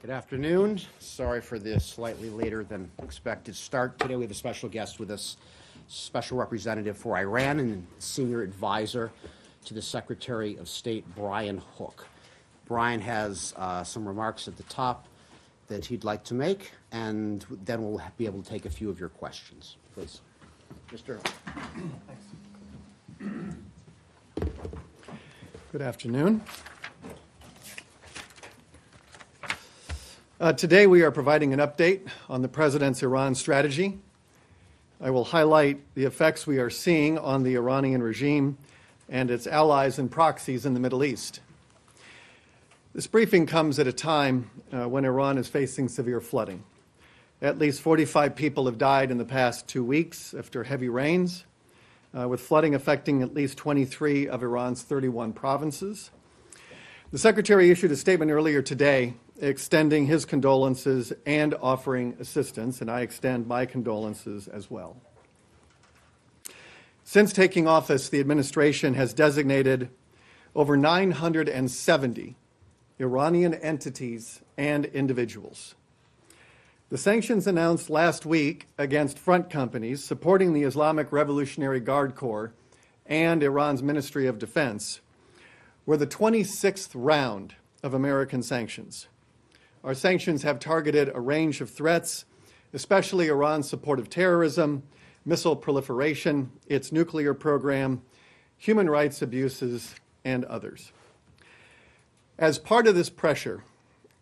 Good afternoon. Sorry for the slightly later than expected start. Today we have a special guest with us, Special Representative for Iran and Senior Advisor to the Secretary of State, Brian Hook. Brian has some remarks at the top that he'd like to make, and then we'll be able to take a few of your questions. Please. Mr. Thanks. Good afternoon. Today we are providing an update on the President's Iran strategy. I will highlight the effects we are seeing on the Iranian regime and its allies and proxies in the Middle East. This briefing comes at a time when Iran is facing severe flooding. At least 45 people have died in the past 2 weeks after heavy rains, with flooding affecting at least 23 of Iran's 31 provinces. The Secretary issued a statement earlier today extending his condolences and offering assistance, and I extend my condolences as well. Since taking office, the administration has designated over 970 Iranian entities and individuals. The sanctions announced last week against front companies supporting the Islamic Revolutionary Guard Corps and Iran's Ministry of Defense were the 26th round of American sanctions. Our sanctions have targeted a range of threats, especially Iran's support of terrorism, missile proliferation, its nuclear program, human rights abuses, and others. As part of this pressure,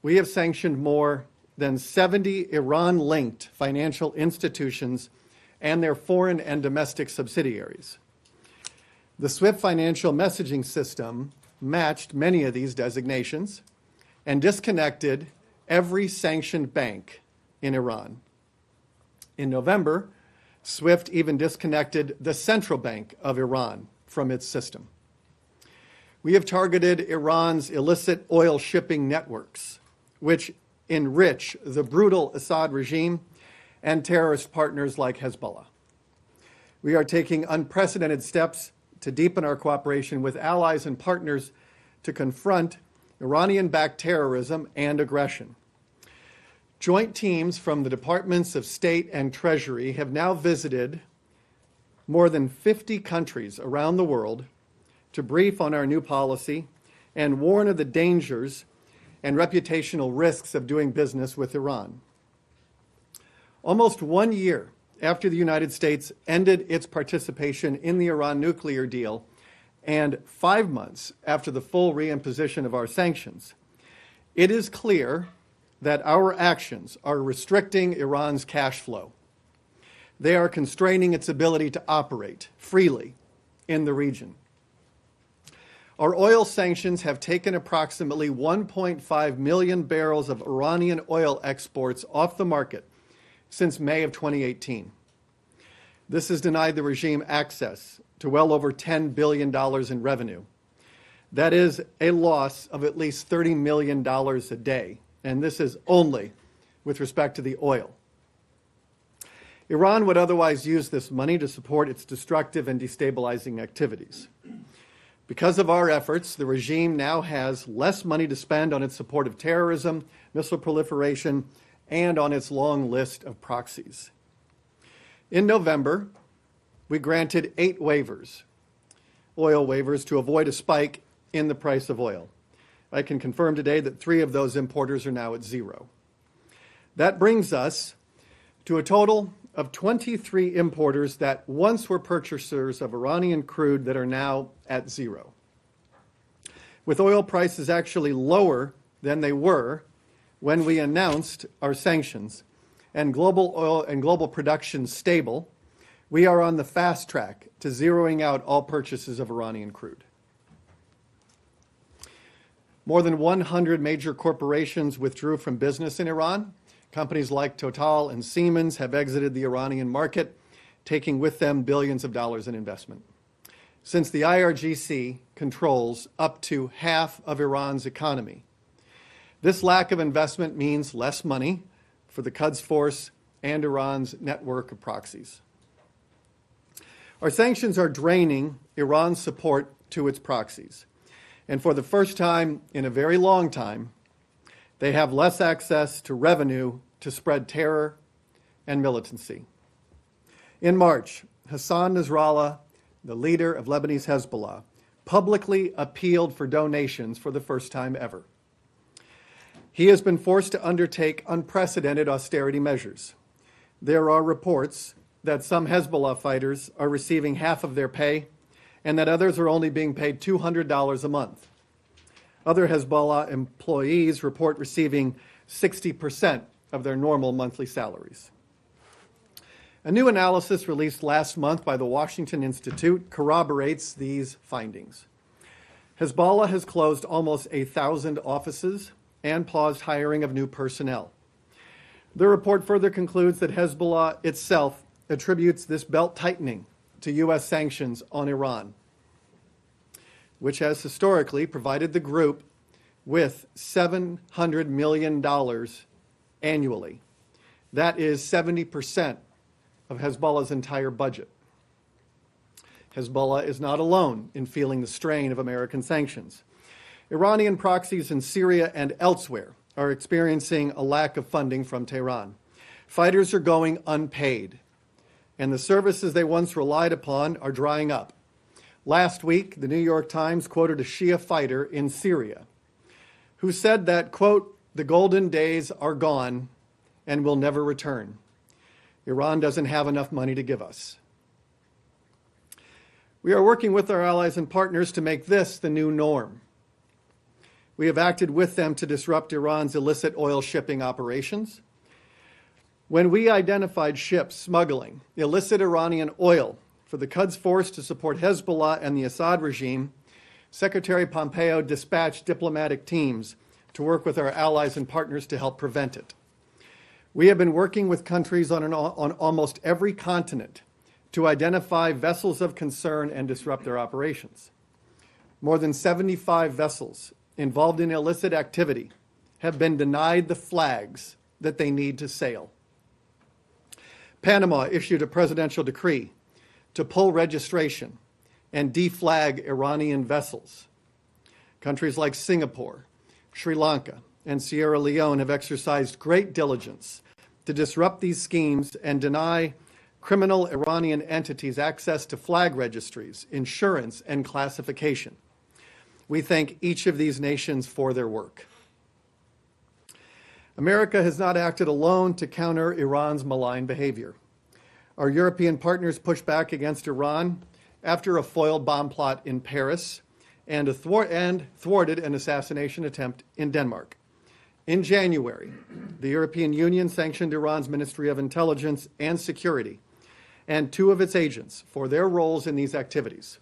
we have sanctioned more than 70 Iran-linked financial institutions and their foreign and domestic subsidiaries. The SWIFT financial messaging system matched many of these designations and disconnected every sanctioned bank in Iran. In November, SWIFT even disconnected the Central Bank of Iran from its system. We have targeted Iran's illicit oil shipping networks, which enrich the brutal Assad regime and terrorist partners like Hezbollah. We are taking unprecedented steps to deepen our cooperation with allies and partners to confront Iranian-backed terrorism and aggression. Joint teams from the Departments of State and Treasury have now visited more than 50 countries around the world to brief on our new policy and warn of the dangers and reputational risks of doing business with Iran. Almost 1 year after the United States ended its participation in the Iran nuclear deal, and 5 months after the full reimposition of our sanctions, it is clear that our actions are restricting Iran's cash flow. They are constraining its ability to operate freely in the region. Our oil sanctions have taken approximately 1.5 million barrels of Iranian oil exports off the market since May of 2018. This has denied the regime access to well over $10 billion in revenue. That is a loss of at least $30 million a day, and this is only with respect to the oil. Iran would otherwise use this money to support its destructive and destabilizing activities. Because of our efforts, the regime now has less money to spend on its support of terrorism, missile proliferation, and on its long list of proxies. In November, we granted 8 waivers, oil waivers, to avoid a spike in the price of oil. I can confirm today that 3 of those importers are now at 0. That brings us to a total of 23 importers that once were purchasers of Iranian crude that are now at 0. With oil prices actually lower than they were when we announced our sanctions and global oil and global production stable, we are on the fast track to zeroing out all purchases of Iranian crude. More than 100 major corporations withdrew from business in Iran. Companies like Total and Siemens have exited the Iranian market, taking with them billions of dollars in investment. Since the IRGC controls up to half of Iran's economy, this lack of investment means less money for the Quds Force and Iran's network of proxies. Our sanctions are draining Iran's support to its proxies. And for the first time in a very long time, they have less access to revenue to spread terror and militancy. In March, Hassan Nasrallah, the leader of Lebanese Hezbollah, publicly appealed for donations for the first time ever. He has been forced to undertake unprecedented austerity measures. There are reports that some Hezbollah fighters are receiving half of their pay and that others are only being paid $200 a month. Other Hezbollah employees report receiving 60% of their normal monthly salaries. A new analysis released last month by the Washington Institute corroborates these findings. Hezbollah has closed almost 1,000 offices and paused hiring of new personnel. The report further concludes that Hezbollah itself attributes this belt tightening to U.S. sanctions on Iran, which has historically provided the group with $700 million annually. That is 70% of Hezbollah's entire budget. Hezbollah is not alone in feeling the strain of American sanctions. Iranian proxies in Syria and elsewhere are experiencing a lack of funding from Tehran. Fighters are going unpaid, and the services they once relied upon are drying up. Last week, the New York Times quoted a Shia fighter in Syria who said that, quote, "the golden days are gone and will never return. Iran doesn't have enough money to give us." We are working with our allies and partners to make this the new norm. We have acted with them to disrupt Iran's illicit oil shipping operations. When we identified ships smuggling illicit Iranian oil for the Quds Force to support Hezbollah and the Assad regime, Secretary Pompeo dispatched diplomatic teams to work with our allies and partners to help prevent it. We have been working with countries on almost every continent to identify vessels of concern and disrupt their operations. More than 75 vessels involved in illicit activity have been denied the flags that they need to sail. Panama issued a presidential decree to pull registration and deflag Iranian vessels. Countries like Singapore, Sri Lanka, and Sierra Leone have exercised great diligence to disrupt these schemes and deny criminal Iranian entities access to flag registries, insurance, and classification. We thank each of these nations for their work. America has not acted alone to counter Iran's malign behavior. Our European partners pushed back against Iran after a foiled bomb plot in Paris and thwarted an assassination attempt in Denmark. In January, the European Union sanctioned Iran's Ministry of Intelligence and Security and 2 of its agents for their roles in these activities.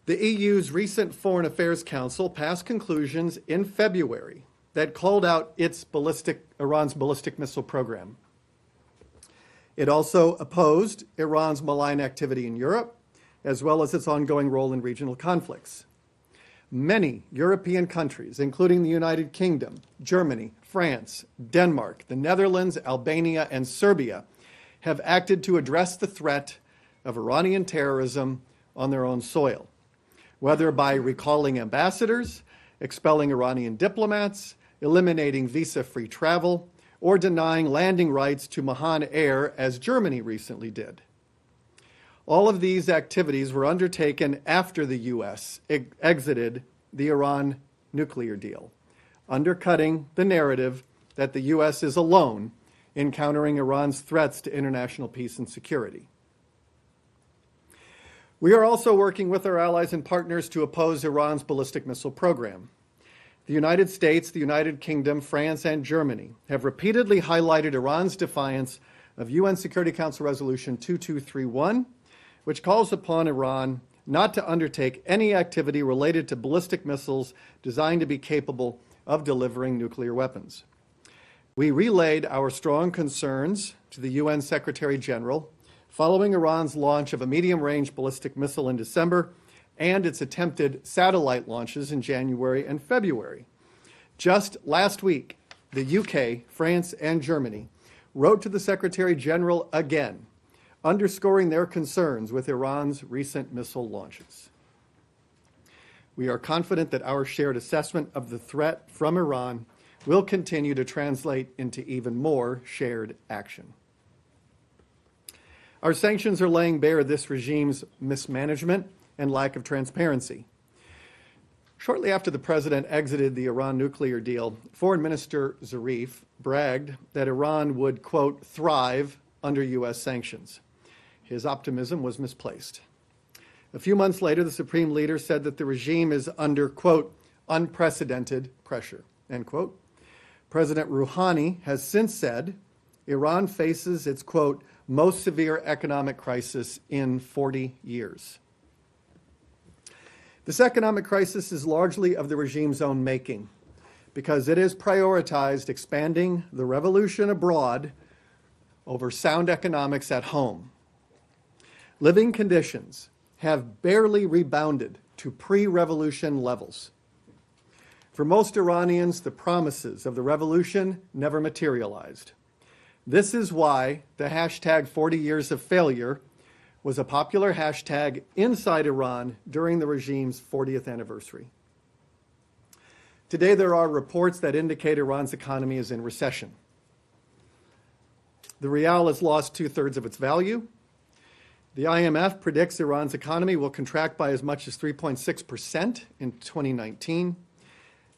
The EU's recent Foreign Affairs Council passed conclusions in February that called out Iran's ballistic missile program. It also opposed Iran's malign activity in Europe, as well as its ongoing role in regional conflicts. Many European countries, including the United Kingdom, Germany, France, Denmark, the Netherlands, Albania, and Serbia, have acted to address the threat of Iranian terrorism on their own soil, whether by recalling ambassadors, expelling Iranian diplomats, eliminating visa-free travel, or denying landing rights to Mahan Air, as Germany recently did. All of these activities were undertaken after the U.S. exited the Iran nuclear deal, undercutting the narrative that the U.S. is alone in countering Iran's threats to international peace and security. We are also working with our allies and partners to oppose Iran's ballistic missile program. The United States, the United Kingdom, France, and Germany have repeatedly highlighted Iran's defiance of UN Security Council Resolution 2231, which calls upon Iran not to undertake any activity related to ballistic missiles designed to be capable of delivering nuclear weapons. We relayed our strong concerns to the UN Secretary General following Iran's launch of a medium-range ballistic missile in December and its attempted satellite launches in January and February. Just last week, the UK, France, and Germany wrote to the Secretary General again, underscoring their concerns with Iran's recent missile launches. We are confident that our shared assessment of the threat from Iran will continue to translate into even more shared action. Our sanctions are laying bare this regime's mismanagement and lack of transparency. Shortly after the president exited the Iran nuclear deal, Foreign Minister Zarif bragged that Iran would, quote, thrive under U.S. sanctions. His optimism was misplaced. A few months later, the supreme leader said that the regime is under, quote, unprecedented pressure, end quote. President Rouhani has since said Iran faces its, quote, most severe economic crisis in 40 years. This economic crisis is largely of the regime's own making because it has prioritized expanding the revolution abroad over sound economics at home. Living conditions have barely rebounded to pre-revolution levels. For most Iranians, the promises of the revolution never materialized. This is why the hashtag 40 years of failure was a popular hashtag inside Iran during the regime's 40th anniversary. Today, there are reports that indicate Iran's economy is in recession. The rial has lost 2/3 of its value. The IMF predicts Iran's economy will contract by as much as 3.6% in 2019,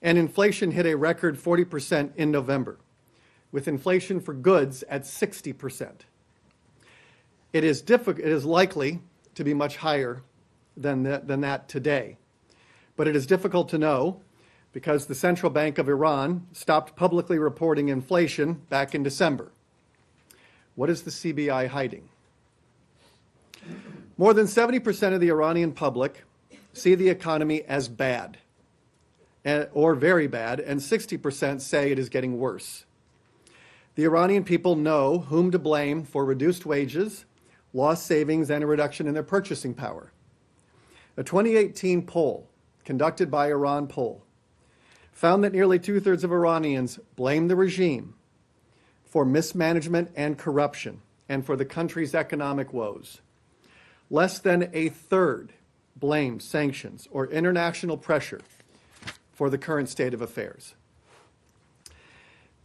and inflation hit a record 40% in November, with inflation for goods at 60%. It is likely to be much higher than that today, but it is difficult to know because the Central Bank of Iran stopped publicly reporting inflation back in December. What is the CBI hiding? More than 70% of the Iranian public see the economy as bad or very bad, and 60% say it is getting worse. The Iranian people know whom to blame for reduced wages, lost savings, and a reduction in their purchasing power. A 2018 poll conducted by Iran Poll found that nearly 2/3 of Iranians blame the regime for mismanagement and corruption and for the country's economic woes. Less than 1/3 blame sanctions or international pressure for the current state of affairs.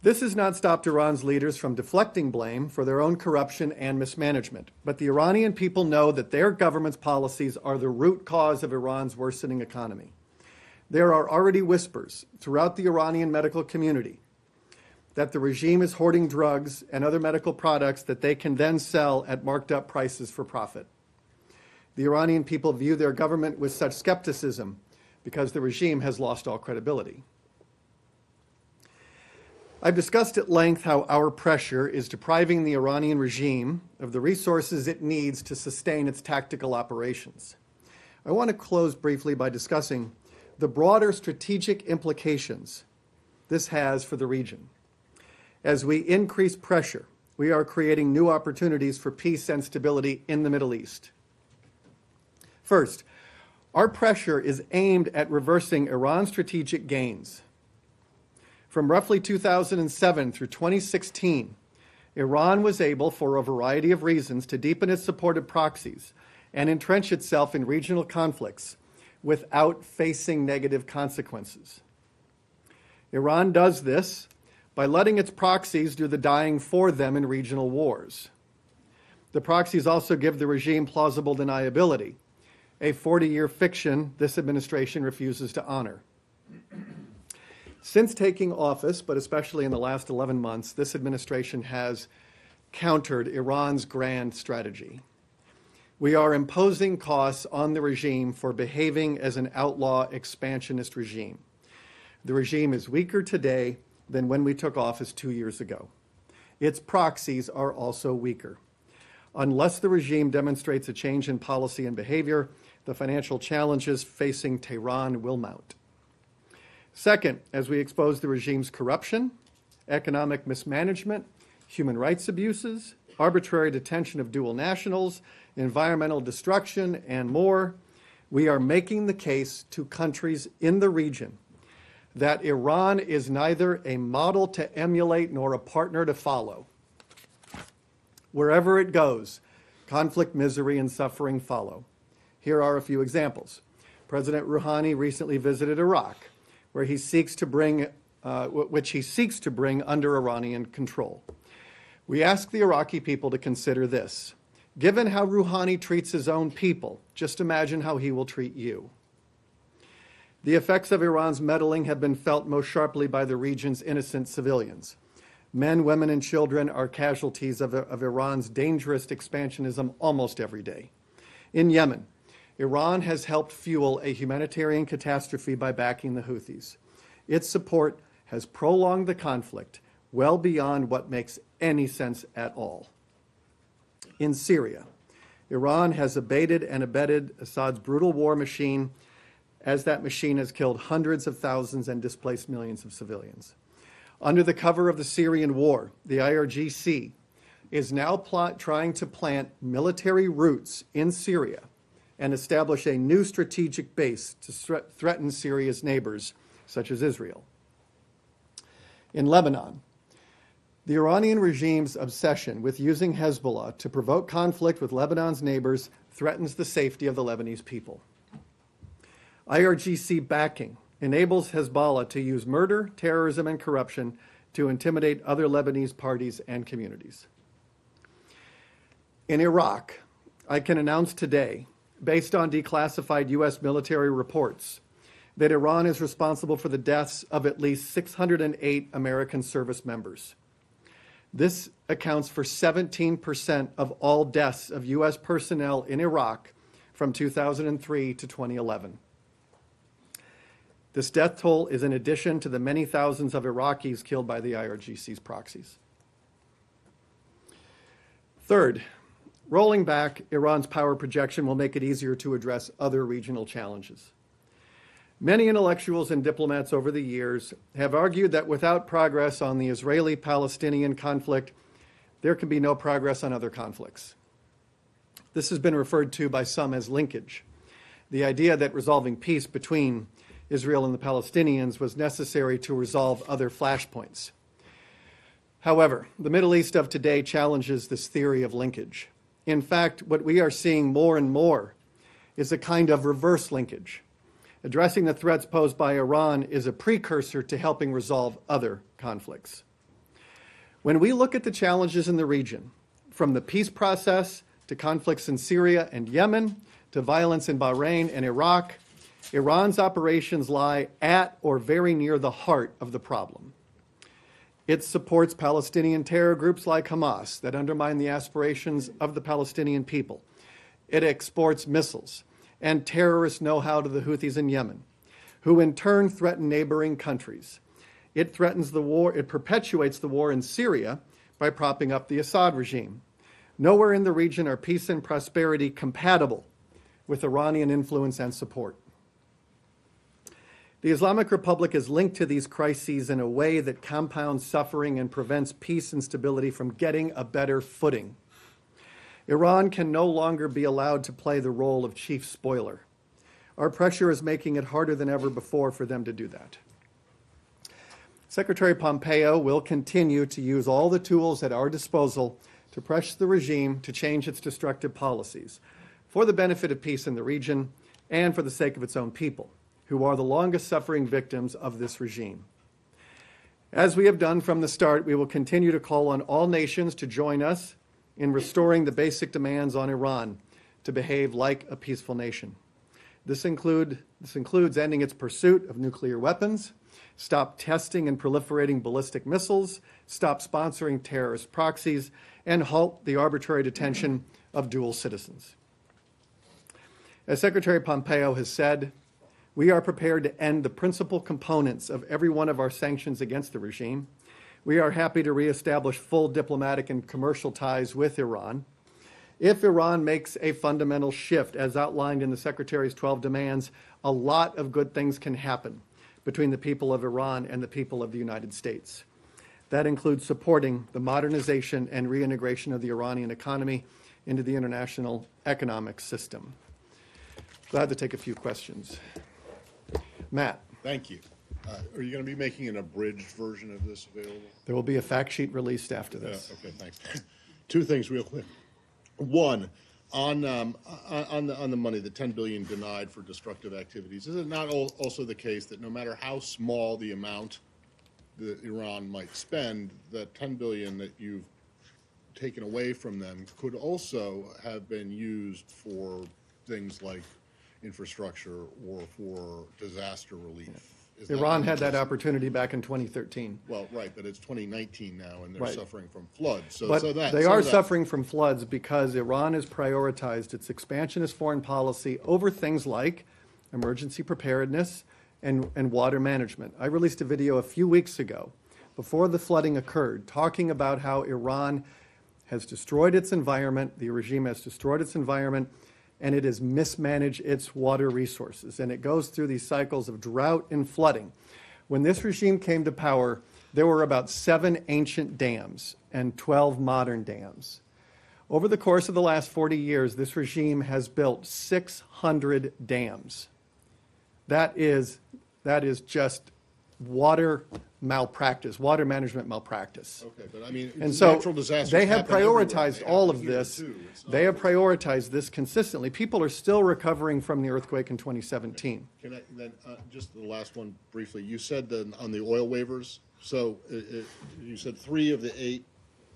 This has not stopped Iran's leaders from deflecting blame for their own corruption and mismanagement, but the Iranian people know that their government's policies are the root cause of Iran's worsening economy. There are already whispers throughout the Iranian medical community that the regime is hoarding drugs and other medical products that they can then sell at marked up prices for profit. The Iranian people view their government with such skepticism because the regime has lost all credibility. I've discussed at length how our pressure is depriving the Iranian regime of the resources it needs to sustain its tactical operations. I want to close briefly by discussing the broader strategic implications this has for the region. As we increase pressure, we are creating new opportunities for peace and stability in the Middle East. First, our pressure is aimed at reversing Iran's strategic gains. From roughly 2007 through 2016, Iran was able, for a variety of reasons, to deepen its support of proxies and entrench itself in regional conflicts without facing negative consequences. Iran does this by letting its proxies do the dying for them in regional wars. The proxies also give the regime plausible deniability, a 40-year fiction this administration refuses to honor. Since taking office, but especially in the last 11 months, this administration has countered Iran's grand strategy. We are imposing costs on the regime for behaving as an outlaw expansionist regime. The regime is weaker today than when we took office 2 years ago. Its proxies are also weaker. Unless the regime demonstrates a change in policy and behavior, the financial challenges facing Tehran will mount. Second, as we expose the regime's corruption, economic mismanagement, human rights abuses, arbitrary detention of dual nationals, environmental destruction, and more, we are making the case to countries in the region that Iran is neither a model to emulate nor a partner to follow. Wherever it goes, conflict, misery, and suffering follow. Here are a few examples. President Rouhani recently visited Iraq, where he seeks to bring which he seeks to bring under Iranian control. We ask the Iraqi people to consider this. Given how Rouhani treats his own people, just imagine how he will treat you. The effects of Iran's meddling have been felt most sharply by the region's innocent civilians. Men, women, and children are casualties of Iran's dangerous expansionism almost every day. In Yemen, Iran has helped fuel a humanitarian catastrophe by backing the Houthis. Its support has prolonged the conflict well beyond what makes any sense at all. In Syria, Iran has abated and abetted Assad's brutal war machine, as that machine has killed hundreds of thousands and displaced millions of civilians. Under the cover of the Syrian war, the IRGC is now trying to plant military roots in Syria and establish a new strategic base to threaten Syria's neighbors, such as Israel. In Lebanon, the Iranian regime's obsession with using Hezbollah to provoke conflict with Lebanon's neighbors threatens the safety of the Lebanese people. IRGC backing enables Hezbollah to use murder, terrorism, and corruption to intimidate other Lebanese parties and communities. In Iraq, I can announce today, based on declassified U.S. military reports, that Iran is responsible for the deaths of at least 608 American service members. This accounts for 17% of all deaths of U.S. personnel in Iraq from 2003 to 2011. This death toll is in addition to the many thousands of Iraqis killed by the IRGC's proxies. Third, rolling back Iran's power projection will make it easier to address other regional challenges. Many intellectuals and diplomats over the years have argued that without progress on the Israeli-Palestinian conflict, there can be no progress on other conflicts. This has been referred to by some as linkage, the idea that resolving peace between Israel and the Palestinians was necessary to resolve other flashpoints. However, the Middle East of today challenges this theory of linkage. In fact, what we are seeing more and more is a kind of reverse linkage. Addressing the threats posed by Iran is a precursor to helping resolve other conflicts. When we look at the challenges in the region, from the peace process to conflicts in Syria and Yemen, to violence in Bahrain and Iraq, Iran's operations lie at or very near the heart of the problem. It supports Palestinian terror groups like Hamas that undermine the aspirations of the Palestinian people. It exports missiles and terrorist know-how to the Houthis in Yemen, who in turn threaten neighboring countries. It threatens the war, it perpetuates the war in Syria by propping up the Assad regime. Nowhere in the region are peace and prosperity compatible with Iranian influence and support. The Islamic Republic is linked to these crises in a way that compounds suffering and prevents peace and stability from getting a better footing. Iran can no longer be allowed to play the role of chief spoiler. Our pressure is making it harder than ever before for them to do that. Secretary Pompeo will continue to use all the tools at our disposal to press the regime to change its destructive policies for the benefit of peace in the region and for the sake of its own people, who are the longest suffering victims of this regime. As we have done from the start, we will continue to call on all nations to join us in restoring the basic demands on Iran to behave like a peaceful nation. This includes ending its pursuit of nuclear weapons, stop testing and proliferating ballistic missiles, stop sponsoring terrorist proxies, and halt the arbitrary detention of dual citizens. As Secretary Pompeo has said, we are prepared to end the principal components of every one of our sanctions against the regime. We are happy to reestablish full diplomatic and commercial ties with Iran. If Iran makes a fundamental shift, as outlined in the Secretary's 12 demands, a lot of good things can happen between the people of Iran and the people of the United States. That includes supporting the modernization and reintegration of the Iranian economy into the international economic system. Glad to take a few questions. Matt. Thank you. Are you going to be making an abridged version of this available? There will be a fact sheet released after this. Okay, thanks. Two things real quick. One, on the money, the $10 billion denied for destructive activities, is it not also the case that no matter how small the amount that Iran might spend, that 10 billion that you've taken away from them could also have been used for things like infrastructure or for disaster relief. Is that Iran had that just- opportunity back in 2013. Well, right, but it's 2019 now, and they're Right. suffering from floods. So, But so that they so are that- suffering from floods because Iran has prioritized its expansionist foreign policy over things like emergency preparedness and water management. I released a video a few weeks ago, before the flooding occurred, talking about how Iran has destroyed its environment, the regime has destroyed its environment, and it has mismanaged its water resources. And it goes through these cycles of drought and flooding. When this regime came to power, there were about 7 ancient dams and 12 modern dams. Over the course of the last 40 years, this regime has built 600 dams. That is just water malpractice, water management malpractice. Okay, but I mean, And so natural disasters they have happen everywhere. prioritized They all happen of here, this. too. It's not They have like- prioritized this consistently. People are still recovering from the earthquake in 2017. Can I, then, just the last one briefly, you said that on the oil waivers, so you said 3 of the 8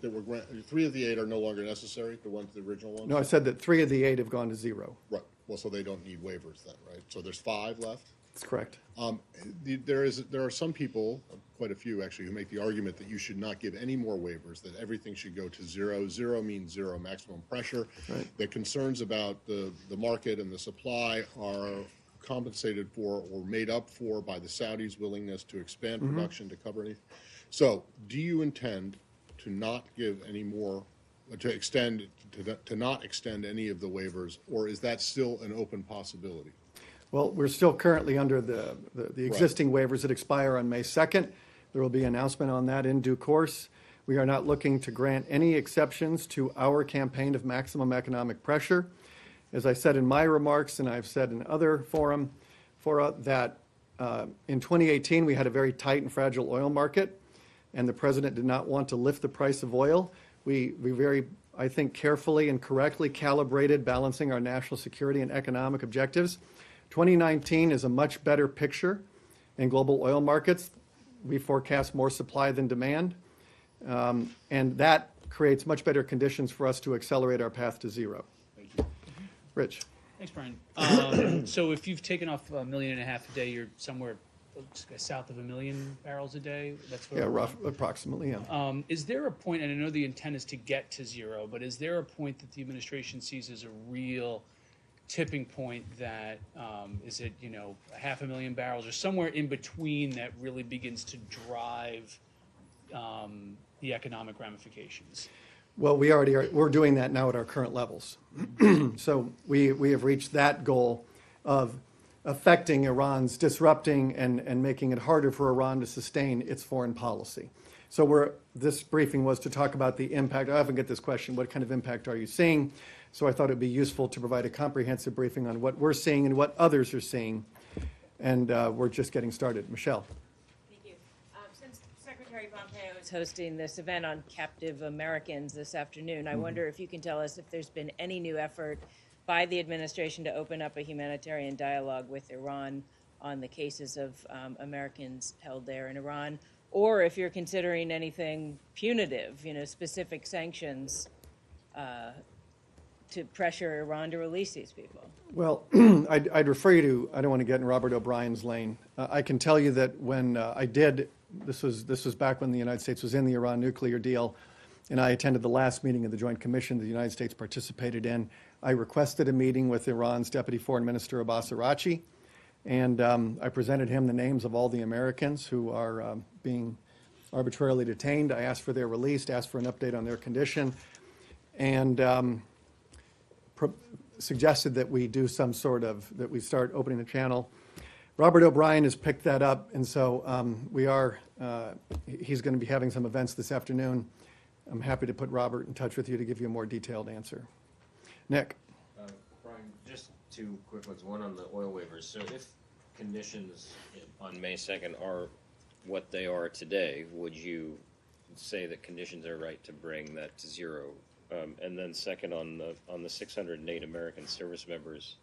that were granted, 3 of the 8 are no longer necessary, the original ones? No, I said that 3 of the 8 have gone to zero. Right, well, so they don't need waivers then, right? So there's 5 left? That's correct. There are some people, quite a few actually, who make the argument that you should not give any more waivers, that everything should go to zero. Zero means zero maximum pressure. Right. The concerns about the market and the supply are compensated for or made up for by the Saudis' willingness to expand production to cover anything. So, do you intend to not give any more, to not extend any of the waivers, or is that still an open possibility? Well, we're still currently under the existing waivers that expire on May 2nd. There will be an announcement on that in due course. We are not looking to grant any exceptions to our campaign of maximum economic pressure. As I said in my remarks, and I've said in other fora, that in 2018 we had a very tight and fragile oil market, and the president did not want to lift the price of oil. We very, I think, carefully and correctly calibrated balancing our national security and economic objectives. 2019 is a much better picture in global oil markets. We forecast more supply than demand, and that creates much better conditions for us to accelerate our path to zero. Thank you. Rich? Thanks, Brian. So if you've taken off 1.5 million a day, you're somewhere south of 1 million barrels a day? That's where Yeah, we're rough, approximately, yeah. Is there a point, and I know the intent is to get to zero, but is there a point that the administration sees as a real tipping point that, is it, 500,000 barrels or somewhere in between that really begins to drive the economic ramifications? Well, we already are, we're doing that now at our current levels. So we have reached that goal of affecting Iran's, disrupting and making it harder for Iran to sustain its foreign policy. So this briefing was to talk about the impact. I often get this question, what kind of impact are you seeing? So I thought it would be useful to provide a comprehensive briefing on what we're seeing and what others are seeing. And we're just getting started. Michelle. Thank you. Since Secretary Pompeo is hosting this event on captive Americans this afternoon, I wonder if you can tell us if there's been any new effort by the administration to open up a humanitarian dialogue with Iran on the cases of Americans held there in Iran, or if you're considering anything punitive, specific sanctions to pressure Iran to release these people. Well, I'd refer you to, I don't want to get in Robert O'Brien's lane. I can tell you that when this was back when the United States was in the Iran nuclear deal, and I attended the last meeting of the Joint Commission the United States participated in. I requested a meeting with Iran's Deputy Foreign Minister Abbas Araghchi, and I presented him the names of all the Americans who are being arbitrarily detained. I asked for their release, asked for an update on their condition, and suggested that we do some sort of, that we start opening the channel. Robert O'Brien has picked that up, and so he's going to be having some events this afternoon. I'm happy to put Robert in touch with you to give you a more detailed answer. Nick? Brian, just 2 quick ones. One on the oil waivers. So if conditions on May 2nd are what they are today, would you say that conditions are right to bring that to zero? And then second, on the 608 American service members,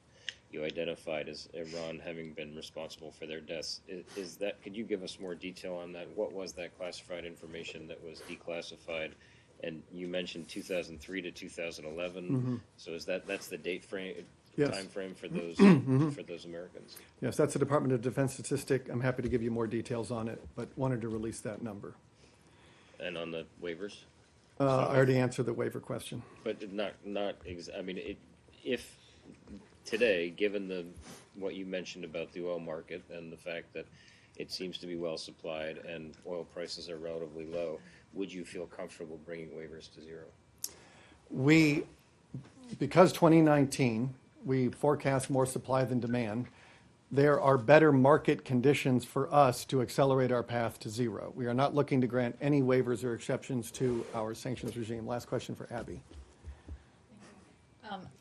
you identified as Iran having been responsible for their deaths. Is that, could you give us more detail on that? What was that classified information that was declassified? And you mentioned 2003 to 2011. So is that's the date frame, Yes. time frame for those for those Americans? Yes, that's a Department of Defense statistic. I'm happy to give you more details on it, but wanted to release that number. And on the waivers? I already answered the waiver question. But I mean, if today, given what you mentioned about the oil market and the fact that it seems to be well supplied and oil prices are relatively low, would you feel comfortable bringing waivers to zero? Because 2019, we forecast more supply than demand, there are better market conditions for us to accelerate our path to zero. We are not looking to grant any waivers or exceptions to our sanctions regime. Last question for Abby.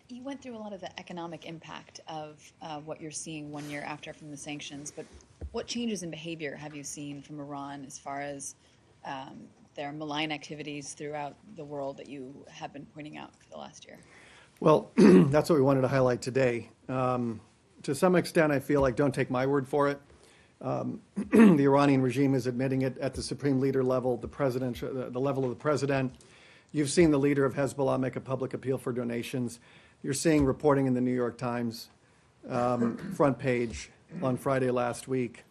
You went through a lot of the economic impact of what you're seeing 1 year after from the sanctions, but what changes in behavior have you seen from Iran as far as their malign activities throughout the world that you have been pointing out for the last year? Well, that's what we wanted to highlight today. To some extent, I feel like, don't take my word for it. The Iranian regime is admitting it at the supreme leader level, the level of the president. You've seen the leader of Hezbollah make a public appeal for donations. You're seeing reporting in the New York Times front page on Friday last week,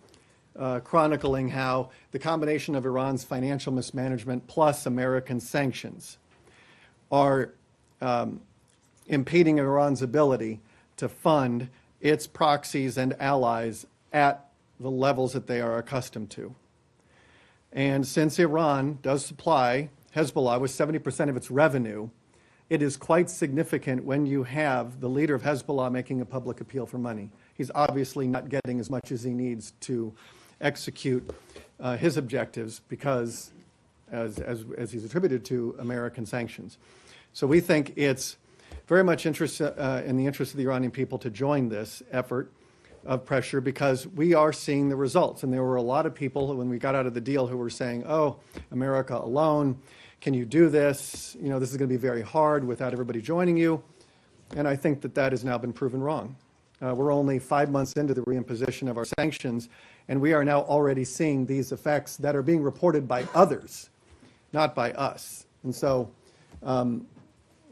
chronicling how the combination of Iran's financial mismanagement plus American sanctions are impeding Iran's ability to fund its proxies and allies at the levels that they are accustomed to. And since Iran does supply Hezbollah with 70% of its revenue, it is quite significant when you have the leader of Hezbollah making a public appeal for money. He's obviously not getting as much as he needs to execute his objectives because, as he's attributed to, American sanctions. So we think it's very much in the interest of the Iranian people to join this effort of pressure, because we are seeing the results. And there were a lot of people when we got out of the deal who were saying, oh, America alone, can you do this? You know, this is going to be very hard without everybody joining you. And I think that has now been proven wrong. We're only 5 months into the reimposition of our sanctions, and we are now already seeing these effects that are being reported by others, not by us. And so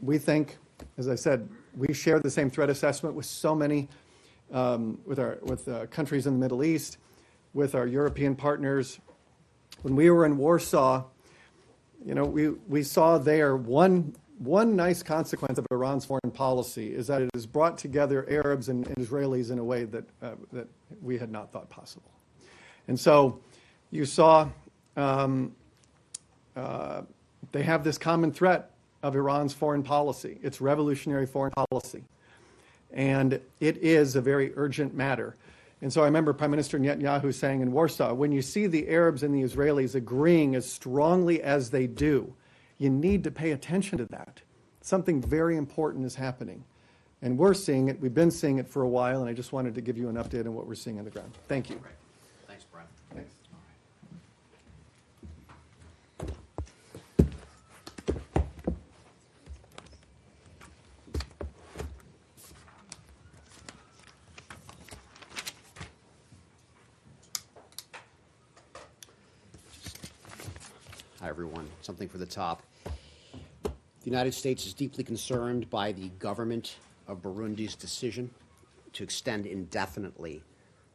we think, as I said, we share the same threat assessment with so many, with countries in the Middle East, with our European partners. When we were in Warsaw, you know, we saw there one nice consequence of Iran's foreign policy is that it has brought together Arabs and Israelis in a way that we had not thought possible. And so you saw they have this common threat of Iran's foreign policy, its revolutionary foreign policy. And it is a very urgent matter. And so I remember Prime Minister Netanyahu saying in Warsaw, when you see the Arabs and the Israelis agreeing as strongly as they do, you need to pay attention to that. Something very important is happening. And we're seeing it. We've been seeing it for a while, and I just wanted to give you an update on what we're seeing on the ground. Thank you. Thanks, Brian. Thanks. Hi, everyone. Something for the top. The United States is deeply concerned by the government of Burundi's decision to extend indefinitely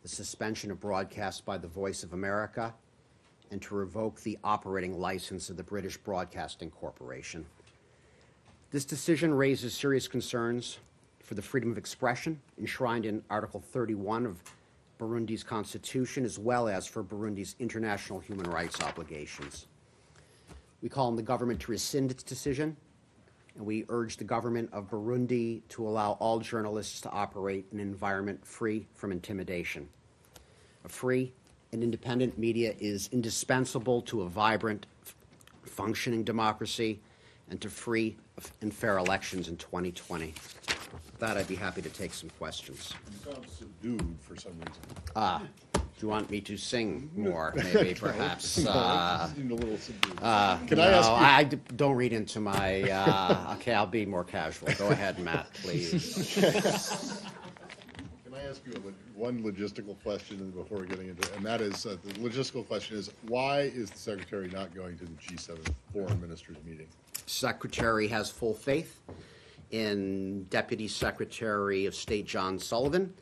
the suspension of broadcasts by the Voice of America and to revoke the operating license of the British Broadcasting Corporation. This decision raises serious concerns for the freedom of expression enshrined in Article 31 of Burundi's constitution, as well as for Burundi's international human rights obligations. We call on the government to rescind its decision, and we urge the government of Burundi to allow all journalists to operate in an environment free from intimidation. A free and independent media is indispensable to a vibrant, functioning democracy and to free and fair elections in 2020. With that, I'd be happy to take some questions. You sound subdued for some reason. Do you want me to sing more, maybe, perhaps? You seemed a little subdued. Can No, I ask you? I don't read into my, okay, I'll be more casual. Go ahead, Matt, please. ask you one logistical question before we're getting into it? And that is, the logistical question is, why is the Secretary not going to the G7 Foreign Ministers meeting? Secretary has full faith in Deputy Secretary of State John Sullivan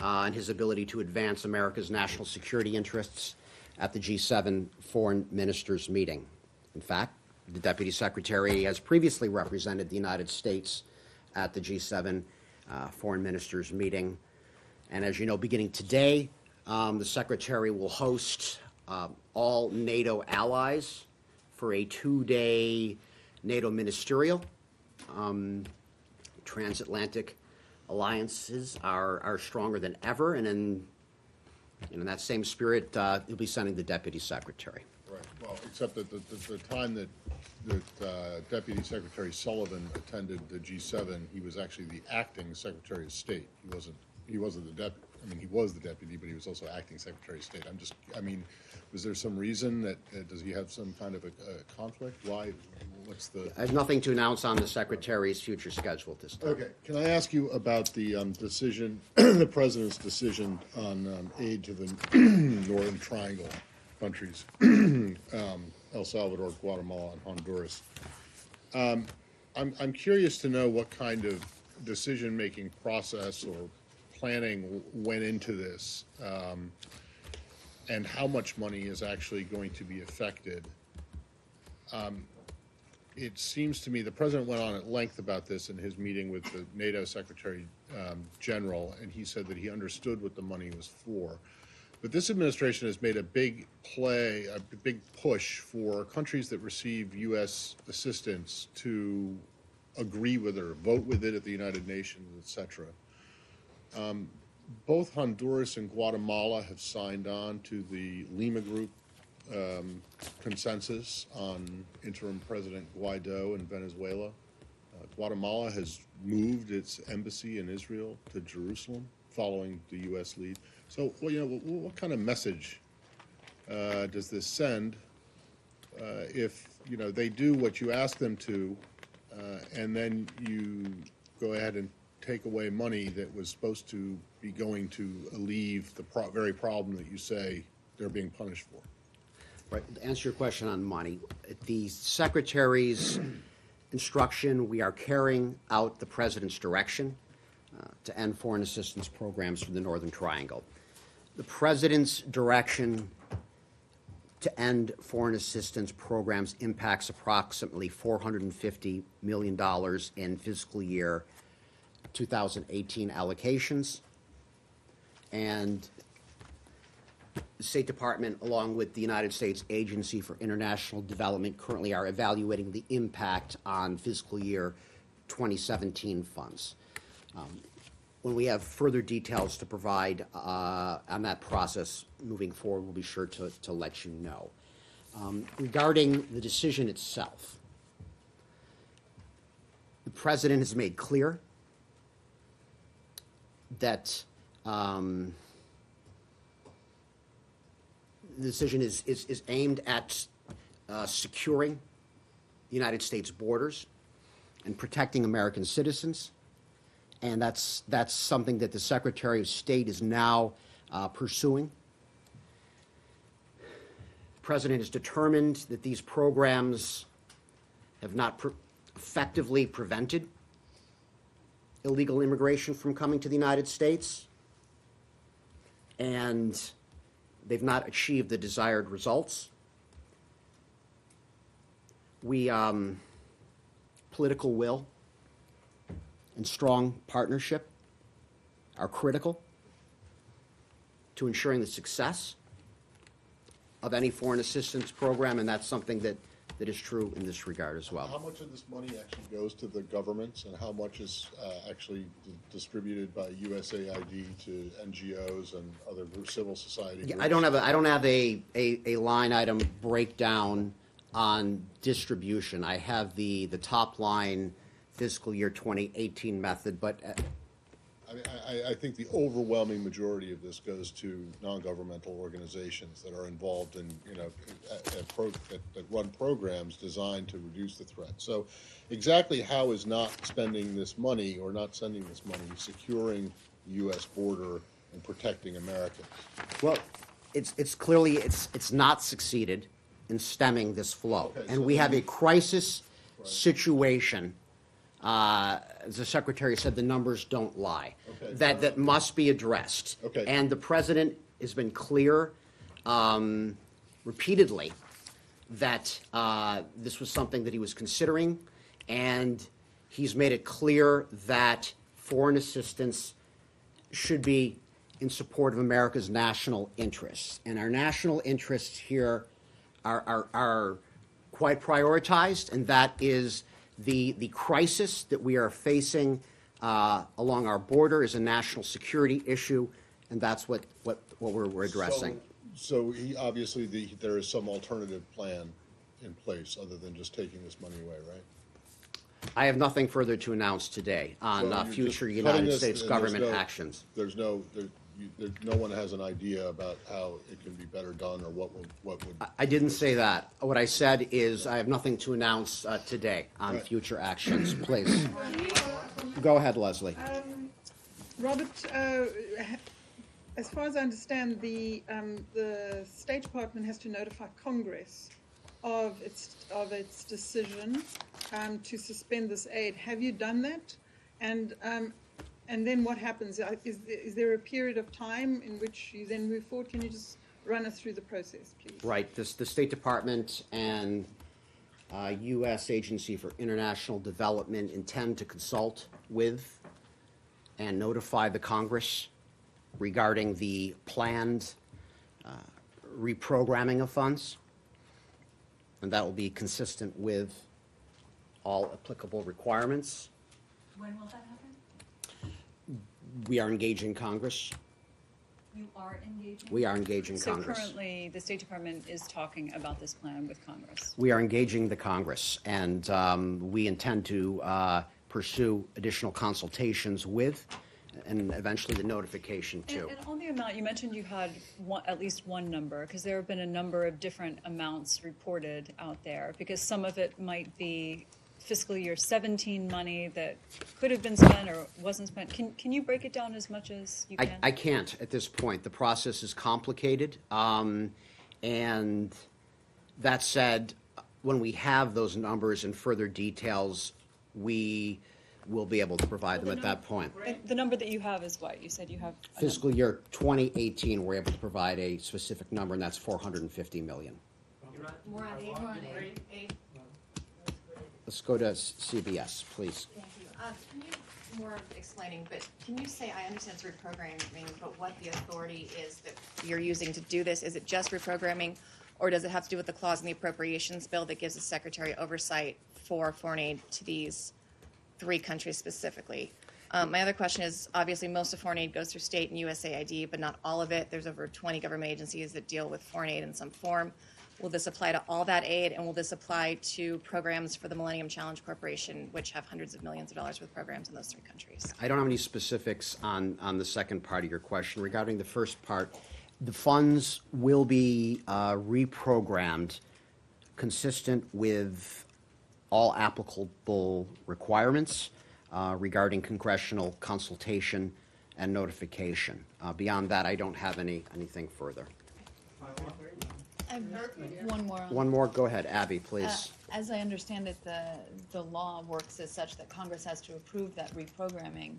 and his ability to advance America's national security interests at the G7 Foreign Ministers meeting. In fact, the Deputy Secretary has previously represented the United States at the G7 Foreign Ministers meeting. And as you know, beginning today, the Secretary will host all NATO allies for a 2-day NATO ministerial. Transatlantic alliances are stronger than ever, and in that same spirit, he'll be sending the Deputy Secretary. Right, well, except that the time that Deputy Secretary Sullivan attended the G7, he was actually the acting Secretary of State. He wasn't the deputy. I mean, he was the deputy, but he was also acting Secretary of State. Was there some reason that, does he have some kind of a conflict? Why, what's the? I have nothing to announce on the Secretary's future schedule at this time. Okay, can I ask you about the decision, the President's decision on aid to the Northern Triangle countries, El Salvador, Guatemala, and Honduras? I'm curious to know what kind of decision-making process or planning went into this, and how much money is actually going to be affected. It seems to me the President went on at length about this in his meeting with the NATO Secretary General, and he said that he understood what the money was for. But this administration has made a big push for countries that receive U.S. assistance to agree with it or vote with it at the United Nations, etc. Both Honduras and Guatemala have signed on to the Lima Group consensus on interim President Guaido in Venezuela. Guatemala has moved its embassy in Israel to Jerusalem, following the U.S. lead. So, what kind of message does this send if they do what you ask them to, and then you go ahead and take away money that was supposed to be going to alleviate the very problem that you say they're being punished for? Right. To answer your question on money, at the Secretary's instruction, we are carrying out the President's direction to end foreign assistance programs for the Northern Triangle. The President's direction to end foreign assistance programs impacts approximately $450 million in fiscal year 2018 allocations, and the State Department, along with the United States Agency for International Development, currently are evaluating the impact on fiscal year 2017 funds. When we have further details to provide on that process moving forward, we'll be sure to let you know. Regarding the decision itself, the President has made clear that the decision is aimed at securing the United States borders and protecting American citizens, and that's something that the Secretary of State is now pursuing. The President is determined that these programs have not effectively prevented illegal immigration from coming to the United States, and they've not achieved the desired results. Political will and strong partnership are critical to ensuring the success of any foreign assistance program, and that's something that is true in this regard as well. How much of this money actually goes to the governments, and how much is actually distributed by USAID to NGOs and other civil society groups? I don't have a line item breakdown on distribution. I have the top line fiscal year 2018 method, but I think the overwhelming majority of this goes to non-governmental organizations that are involved in, that run programs designed to reduce the threat. So exactly how is not spending this money or not sending this money securing the U.S. border and protecting Americans? Well, it's clearly, it's not succeeded in stemming this flow. Okay, And so we then have a you- crisis situation. As the Secretary said, the numbers don't lie. Okay. That must be addressed. Okay. And the President has been clear repeatedly that this was something that he was considering, and he's made it clear that foreign assistance should be in support of America's national interests. And our national interests here are quite prioritized, and that is the crisis that we are facing along our border is a national security issue, and that's what we're addressing. So he, obviously, there is some alternative plan in place other than just taking this money away, right? I have nothing further to announce today So on you're just future cutting United this, States and government actions. No one has an idea about how it can be better done or what would. I didn't say that. What I said is I have nothing to announce today on Right. future actions. Please. Go ahead, Leslie. Robert, as far as I understand, the State Department has to notify Congress of its decision to suspend this aid. Have you done that? And then what happens? Is there a period of time in which you then move forward? Can you just run us through the process, please? Right. The State Department and U.S. Agency for International Development intend to consult with and notify the Congress regarding the planned reprogramming of funds. And that will be consistent with all applicable requirements. When will that happen? We are engaging Congress. You are engaging? We are engaging So Congress. currently, the State Department is talking about this plan with Congress. We are engaging the Congress, and we intend to pursue additional consultations with, and eventually the notification too. And on the amount, you mentioned you had at least one number, because there have been a number of different amounts reported out there, because some of it might be fiscal year 17 money that could have been spent or wasn't spent. Can you break it down as much as you can? I can't at this point. The process is complicated. And that said, when we have those numbers and further details, we will be able to provide them at that point. The number that you have is what? You said you have a Fiscal year 2018, we're able to provide a specific number, and that's $450 million. More on aid. Let's go to CBS, please. Thank you. Can you, more explaining, but can you say, I understand it's reprogramming, but what the authority is that you're using to do this? Is it just reprogramming, or does it have to do with the clause in the appropriations bill that gives the secretary oversight for foreign aid to these 3 countries specifically? My other question is, obviously, most of foreign aid goes through state and USAID, but not all of it. There's over 20 government agencies that deal with foreign aid in some form. Will this apply to all that aid, and will this apply to programs for the Millennium Challenge Corporation, which have hundreds of millions of dollars with programs in those 3 countries? I don't have any specifics on the second part of your question. Regarding the first part, the funds will be reprogrammed consistent with all applicable requirements regarding congressional consultation and notification. Beyond that, I don't have anything further. I have one more. One more, go ahead, Abby, please. As I understand it, the law works as such that Congress has to approve that reprogramming.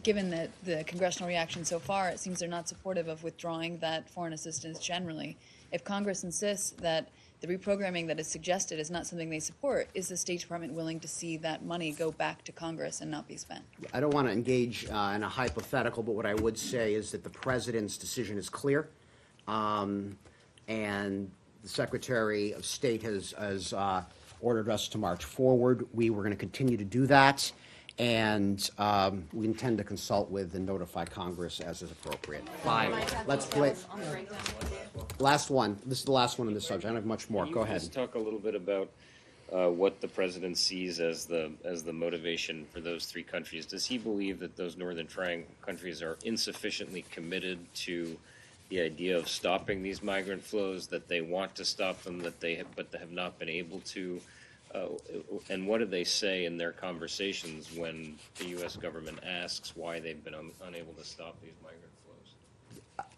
Given that the congressional reaction so far, it seems they're not supportive of withdrawing that foreign assistance generally. If Congress insists that the reprogramming that is suggested is not something they support, is the State Department willing to see that money go back to Congress and not be spent? I don't want to engage in a hypothetical, but what I would say is that the President's decision is clear. And the Secretary of State has ordered us to march forward. We were going to continue to do that, and we intend to consult with and notify Congress as is appropriate. 5. Let's play. Last one. This is the last one on this subject. I don't have much more. Can you Go ahead. just talk a little bit about what the president sees as the motivation for those 3 countries? Does he believe that those Northern Triangle countries are insufficiently committed to the idea of stopping these migrant flows, that they want to stop them, but they have not been able to? And what do they say in their conversations when the U.S. government asks why they've been unable to stop these migrant flows?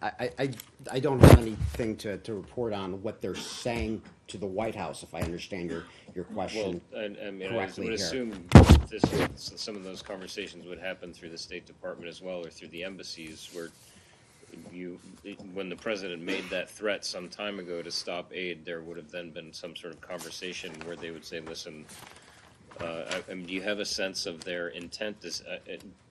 I don't have anything to report on what they're saying to the White House, if I understand your Well, question I mean, I correctly would here. assume some of those conversations would happen through the State Department as well, or through the embassies, where when the president made that threat some time ago to stop aid, there would have then been some sort of conversation where they would say, listen, I mean, do you have a sense of their intent?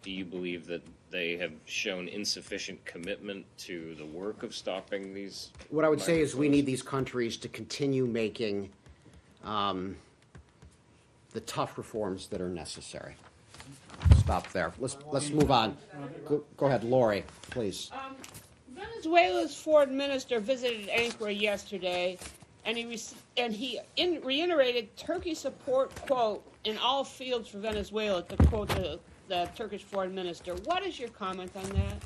Do you believe that they have shown insufficient commitment to the work of stopping these? What I would say is we microflows? need these countries to continue making the tough reforms that are necessary. Stop there. Let's move on. Go ahead, Lori, please. Venezuela's foreign minister visited Ankara yesterday, and he reiterated Turkey's support, quote, in all fields for Venezuela, to quote the Turkish foreign minister. What is your comment on that?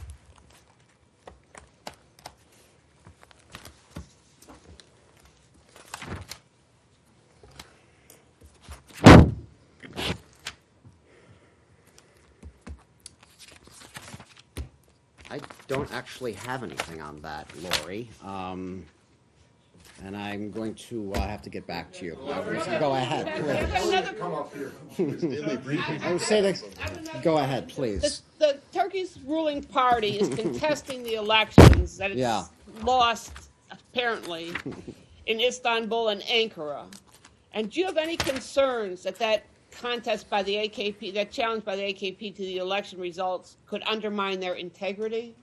I don't actually have anything on that, Lori. And I'm going to have to get back to you. Go ahead, please. I would say that. Go ahead, please. The Turkey's ruling party is contesting the elections that it's lost, apparently, in Istanbul and Ankara. And do you have any concerns that contest by the AKP, that challenge by the AKP to the election results, could undermine their integrity?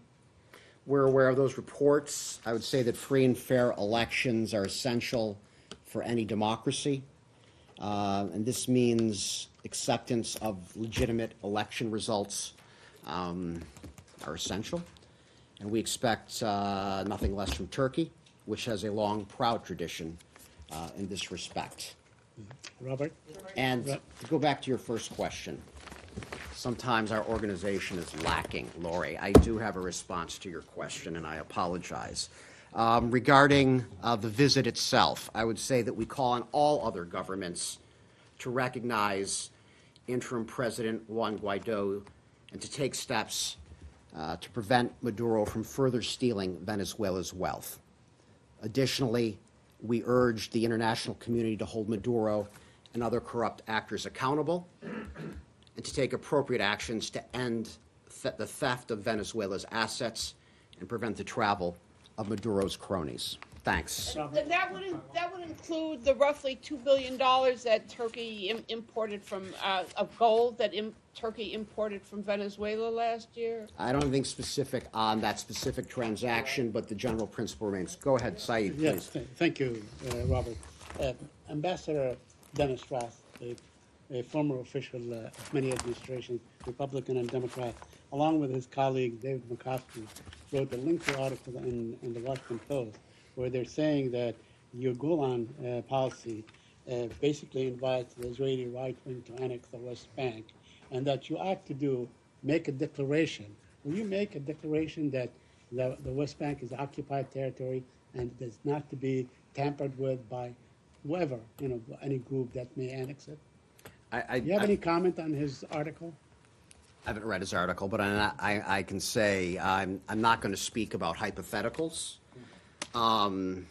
We're aware of those reports. I would say that free and fair elections are essential for any democracy. And this means acceptance of legitimate election results are essential. And we expect nothing less from Turkey, which has a long, proud tradition in this respect. Robert? And to go back to your first question, sometimes our organization is lacking, Lori. I do have a response to your question, and I apologize. Regarding the visit itself, I would say that we call on all other governments to recognize interim President Juan Guaido and to take steps to prevent Maduro from further stealing Venezuela's wealth. Additionally, we urge the international community to hold Maduro and other corrupt actors accountable and to take appropriate actions to end the theft of Venezuela's assets and prevent the travel of Maduro's cronies. Thanks. That would include the roughly $2 billion that Turkey imported from of gold that Turkey imported from Venezuela last year. I don't have anything specific on that specific transaction, but the general principle remains. Go ahead, Saeed, please. Yes, thank you, Robert. Ambassador Dennis Roth, a former official of many administrations, Republican and Democrat, along with his colleague David McCoskey, wrote a lengthy article in the Washington Post where they're saying that your Golan policy basically invites the Israeli right wing to annex the West Bank, and that you ought to make a declaration. Will you make a declaration that the West Bank is occupied territory and is not to be tampered with by whoever, any group that may annex it? Do you have any comment on his article? I haven't read his article, but I can say I'm not going to speak about hypotheticals. And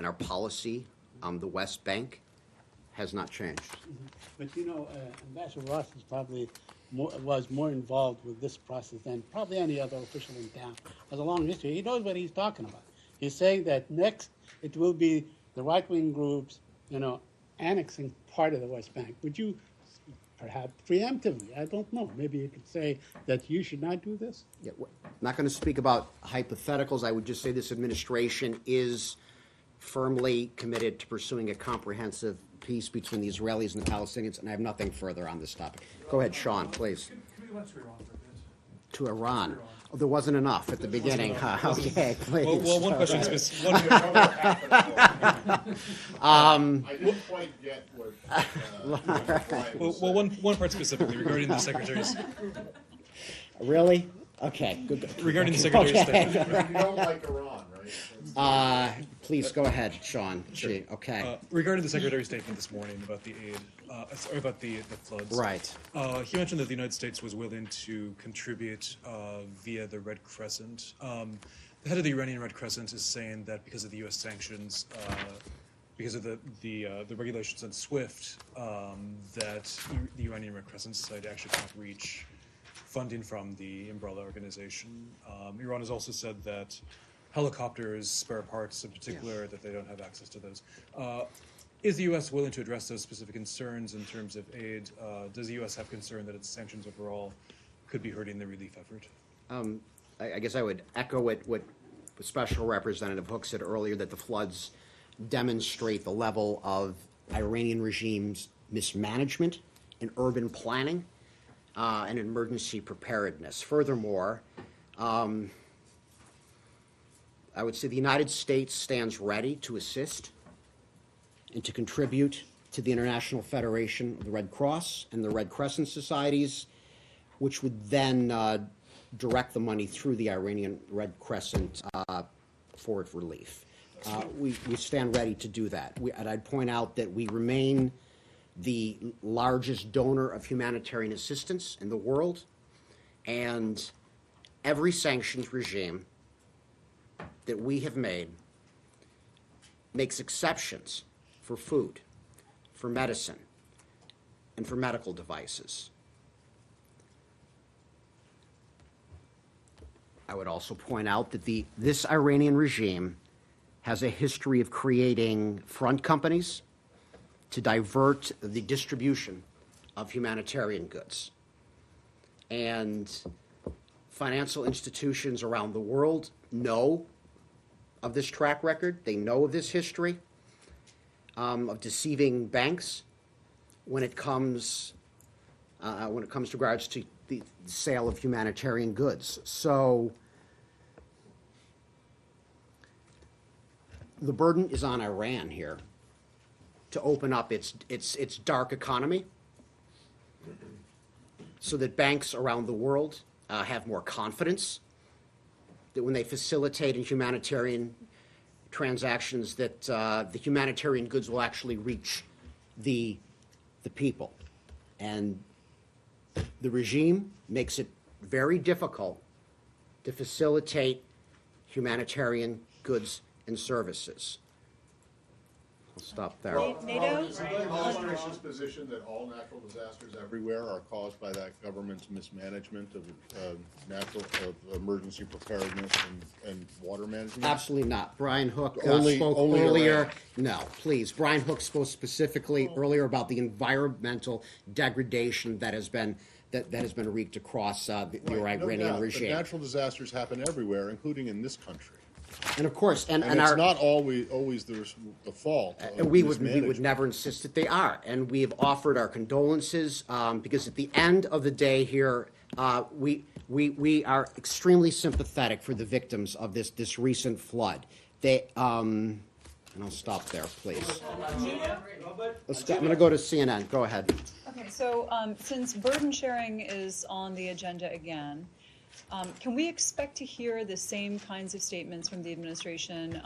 our policy on the West Bank has not changed. But Ambassador Ross is probably was more involved with this process than probably any other official in town. Has a long history. He knows what he's talking about. He's saying that next it will be the right-wing groups, annexing part of the West Bank. Would you, perhaps preemptively, I don't know, maybe you could say that you should not do this? Yeah, I'm not going to speak about hypotheticals. I would just say this administration is firmly committed to pursuing a comprehensive peace between the Israelis and the Palestinians, and I have nothing further on this topic. Go ahead, Sean, please. Can we went to Iran for a bit? To Iran. Oh, there wasn't enough at the beginning. Okay, please. Well, one question is I didn't quite get what. one part specifically regarding the secretaries. Really? Okay. Good. Regarding the Secretary of State. You don't like Iran, right? Please go ahead, Sean. Gee, okay. Regarding the Secretary's statement this morning about the aid, sorry, about the floods. Right. He mentioned that the United States was willing to contribute via the Red Crescent. The head of the Iranian Red Crescent is saying that because of the U.S. sanctions, because of the regulations on SWIFT, that the Iranian Red Crescent Society actually can't reach funding from the umbrella organization. Iran has also said that helicopters, spare parts in particular, that they don't have access to those. Is the U.S. willing to address those specific concerns in terms of aid? Does the U.S. have concern that its sanctions overall could be hurting the relief effort? I guess I would echo what Special Representative Hook said earlier, that the floods demonstrate the level of Iranian regime's mismanagement in urban planning and emergency preparedness. Furthermore, I would say the United States stands ready to assist and to contribute to the International Federation of the Red Cross and the Red Crescent Societies, which would then direct the money through the Iranian Red Crescent for relief. We stand ready to do that. And I'd point out that we remain the largest donor of humanitarian assistance in the world, and every sanctions regime that we have made makes exceptions for food, for medicine, and for medical devices. I would also point out that this Iranian regime has a history of creating front companies to divert the distribution of humanitarian goods. And financial institutions around the world know of this track record. They know of this history of deceiving banks when it comes to regards to the sale of humanitarian goods. So the burden is on Iran here to open up its dark economy so that banks around the world have more confidence that when they facilitate in humanitarian transactions that the humanitarian goods will actually reach the people. And the regime makes it very difficult to facilitate humanitarian goods and services. I'll stop there. NATO? Is the administration's position that all natural disasters everywhere are caused by that government's mismanagement of emergency preparedness and water management? Absolutely not. Brian Hook spoke only earlier. Iran. No, please. Brian Hook spoke specifically earlier about the environmental degradation that has been wreaked across the Iranian regime. But natural disasters happen everywhere, including in this country. And of course, and it's not always the fault. And we would never insist that they are. And we have offered our condolences because at the end of the day here, we are extremely sympathetic for the victims of this recent flood. And I'll stop there, please. I'm going to go to CNN. Go ahead. Okay, so since burden sharing is on the agenda again, can we expect to hear the same kinds of statements from the administration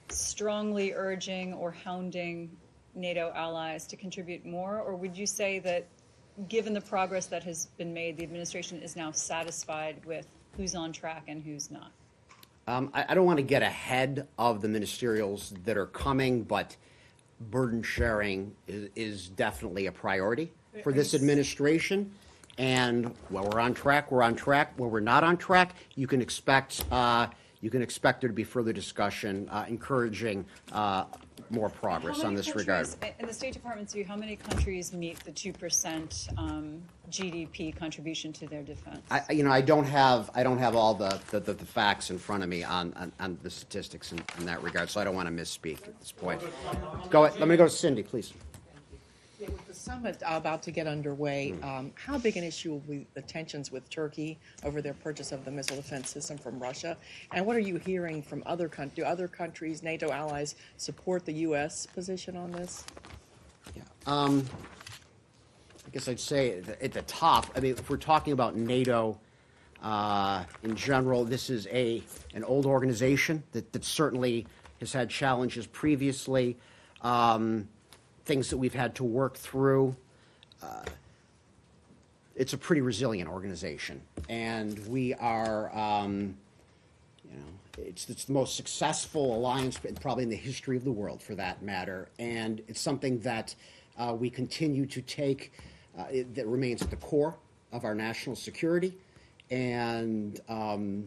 strongly urging or hounding NATO allies to contribute more? Or would you say that given the progress that has been made, the administration is now satisfied with who's on track and who's not? I don't want to get ahead of the ministerials that are coming, but burden sharing is definitely a priority for this administration. And when we're on track, we're on track. When we're not on track, you can expect there to be further discussion, encouraging more progress on this regard. In the State Department's view, how many countries meet the 2% GDP contribution to their defense? I don't have all the facts in front of me on the statistics in that regard, so I don't want to misspeak at this point. Let me go to Cindy, please. Yeah, with the summit about to get underway, how big an issue will be the tensions with Turkey over their purchase of the missile defense system from Russia? And what are you hearing from other countries? Do other countries, NATO allies, support the U.S. position on this? Yeah. I guess I'd say at the top, I mean, if we're talking about NATO In general, this is an old organization that certainly has had challenges previously, things that we've had to work through. It's a pretty resilient organization, and we are, it's the most successful alliance probably in the history of the world, for that matter, and it's something that we continue to take, that remains at the core of our national security, and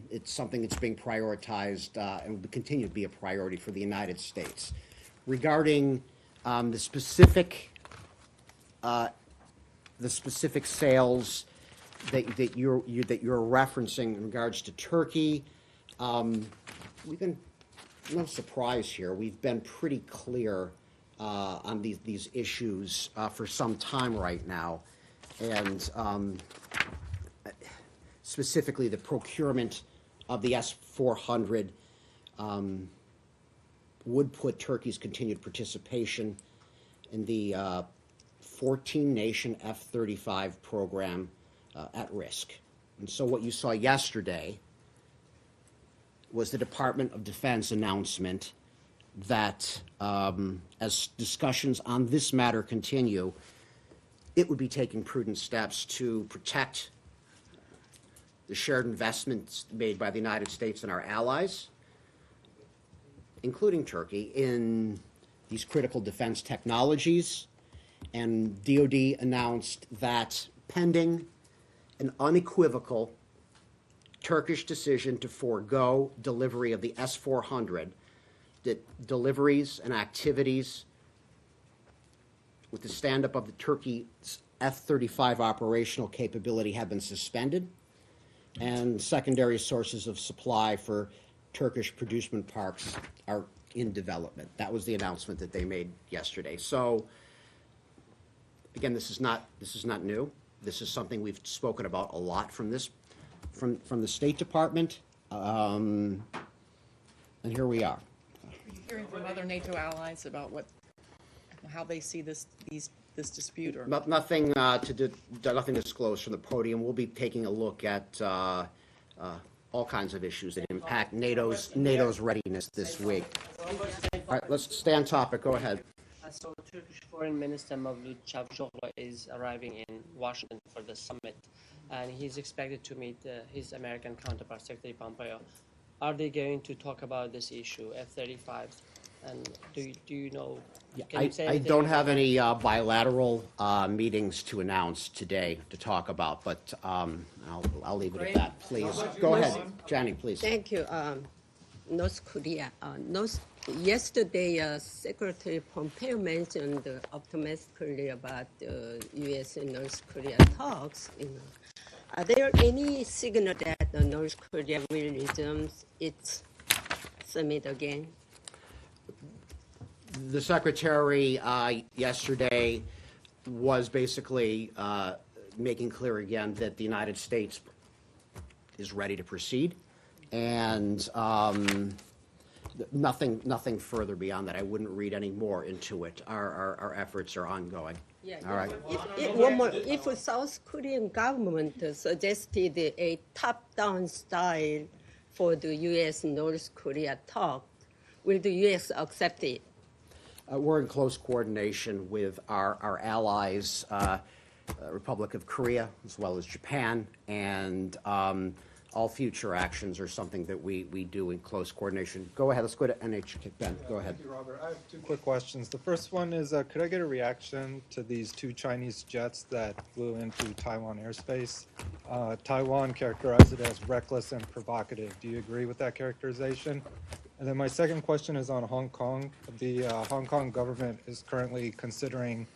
it's something that's being prioritized and will continue to be a priority for the United States. Regarding the specific sales that you're referencing in regards to Turkey, we've been, no surprise here, we've been pretty clear on these issues for some time right now, and specifically the procurement of the S-400 would put Turkey's continued participation in the 14-nation F-35 program at risk. And so what you saw yesterday was the Department of Defense announcement that as discussions on this matter continue, it would be taking prudent steps to protect the shared investments made by the United States and our allies, including Turkey, in these critical defense technologies. And DoD announced that pending an unequivocal Turkish decision to forego delivery of the S-400, that deliveries and activities with the stand-up of the Turkey's F-35 operational capability have been suspended, and secondary sources of supply for Turkish producement parks are in development. That was the announcement that they made yesterday. So, again, this is not new. This is something we've spoken about a lot from the State Department, and here we are. Are you hearing from other NATO allies about how they see this dispute? Or Nothing nothing disclosed from the podium. We'll be taking a look at all kinds of issues that impact NATO's readiness this week. All right, let's stay on topic. Go ahead. So Turkish Foreign Minister Mevlut Çavuşoğlu is arriving in Washington for the summit, and he's expected to meet his American counterpart, Secretary Pompeo. Are they going to talk about this issue, F-35? And do you know? I don't have any bilateral meetings to announce today to talk about, but I'll leave it at that. Please go ahead, Jenny. Please. Thank you. North Korea. Yesterday, Secretary Pompeo mentioned optimistically about U.S. and North Korea talks. Are there any signal that North Korea will resume its summit again? The Secretary yesterday was basically making clear again that the United States is ready to proceed, and nothing further beyond that. I wouldn't read any more into it. Our efforts are ongoing. Yeah. All right. If South Korean government suggested a top-down style for the U.S. North Korea talk, will the U.S. accept it? We're in close coordination with our allies, Republic of Korea, as well as Japan, and all future actions are something that we do in close coordination. Go ahead. Let's go to NH. Ben, go ahead. Thank you, Robert. I have two quick questions. The first one is, could I get a reaction to these two Chinese jets that flew into Taiwan airspace? Taiwan characterized it as reckless and provocative. Do you agree with that characterization? And then my second question is on Hong Kong. The Hong Kong government is currently considering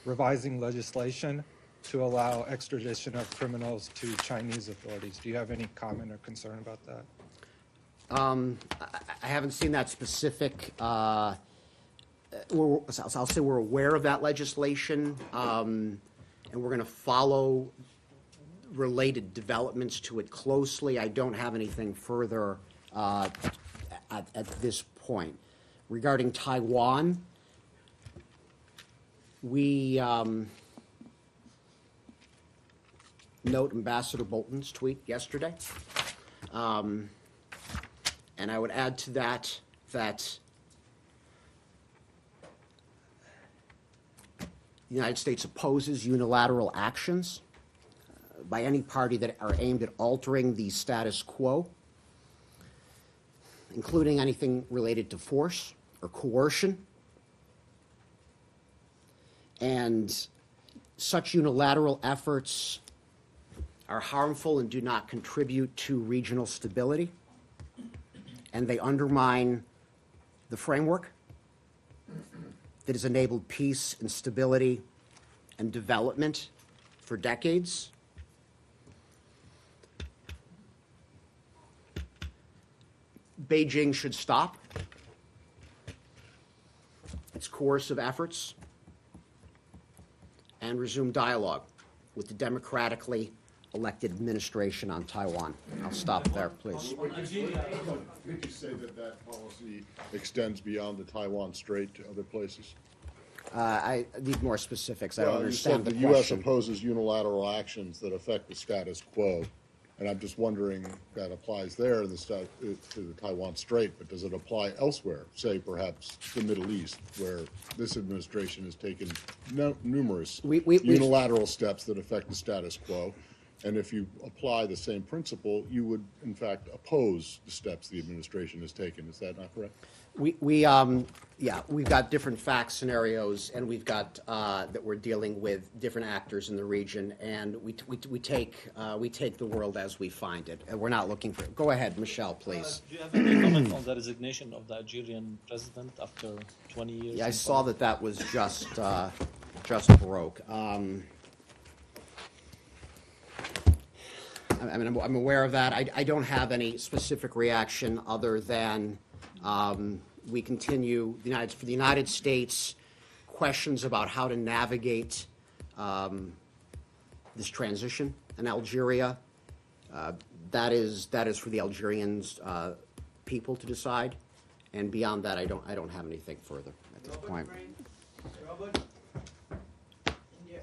revising legislation to allow extradition of criminals to Chinese authorities. Do you have any comment or concern about that? I haven't seen that specific. I'll say we're aware of that legislation, and we're going to follow related developments to it closely. I don't have anything further at this point. Regarding Taiwan, we note Ambassador Bolton's tweet yesterday. And I would add to that that the United States opposes unilateral actions by any party that are aimed at altering the status quo, including anything related to force or coercion. And such unilateral efforts are harmful and do not contribute to regional stability, and they undermine the framework that has enabled peace and stability and development for decades. Beijing should stop its coercive efforts and resume dialogue with the democratically elected administration on Taiwan. I'll stop there, please. Did you say that that policy extends beyond the Taiwan Strait to other places? I need more specifics. I don't Well, you understand said the the U.S. question. opposes unilateral actions that affect the status quo, and I'm just wondering that applies there to the Taiwan Strait, but does it apply elsewhere, say perhaps the Middle East, where this administration has taken numerous unilateral steps that affect the status quo? And if you apply the same principle, you would, in fact, oppose the steps the administration has taken. Is that not correct? Yeah, we've got different fact scenarios, and we've got that we're dealing with different actors in the region, and we take the world as we find it, and we're not looking for. Go ahead, Michelle, please. Do you have any comment on the resignation of the Algerian president after 20 years? Yeah, I saw that was just broke. I mean, I'm aware of that. I don't have any specific reaction other than we continue, for the United States, questions about how to navigate this transition in Algeria. That is for the Algerians people to decide, and beyond that, I don't have anything further at this point.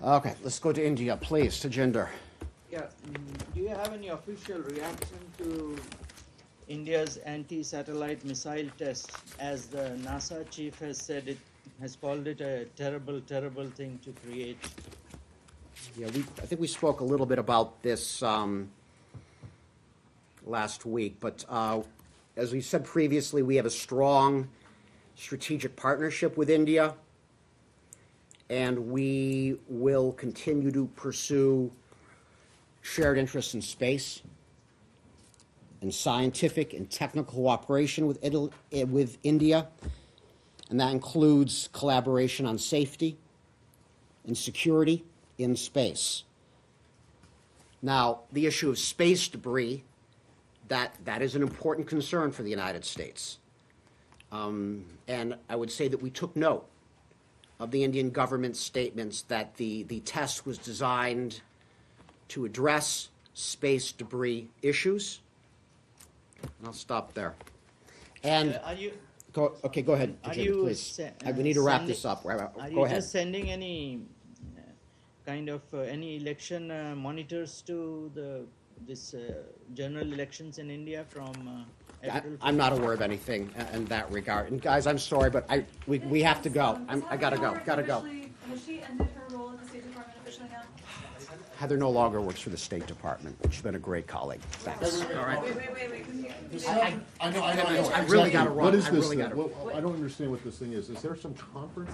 Okay, let's go to India, please. Tajinder. Yeah, do you have any official reaction to India's anti-satellite missile test, as the NASA chief has said has called it a terrible, terrible thing to create? Yeah, I think we spoke a little bit about this last week, but as we said previously, we have a strong strategic partnership with India, and we will continue to pursue shared interests in space and scientific and technical cooperation with India, and that includes collaboration on safety and security in space. Now, the issue of space debris, that is an important concern for the United States. And I would say that we took note of the Indian government's statements that the test was designed to address space debris issues. And I'll stop there. And go ahead, Virginia, please. We need to wrap this up. Are Go you ahead. just sending any kind of any election monitors to this general elections in India from? I'm not aware of anything in that regard. And guys, I'm sorry, but we have to go. I gotta go. Has she ended her role at the State Department officially now? Heather no longer works for the State Department. She's been a great colleague. Thanks. All right. I know. I really gotta run. What is I this really thing? gotta- I don't understand what this thing is. Is there some conference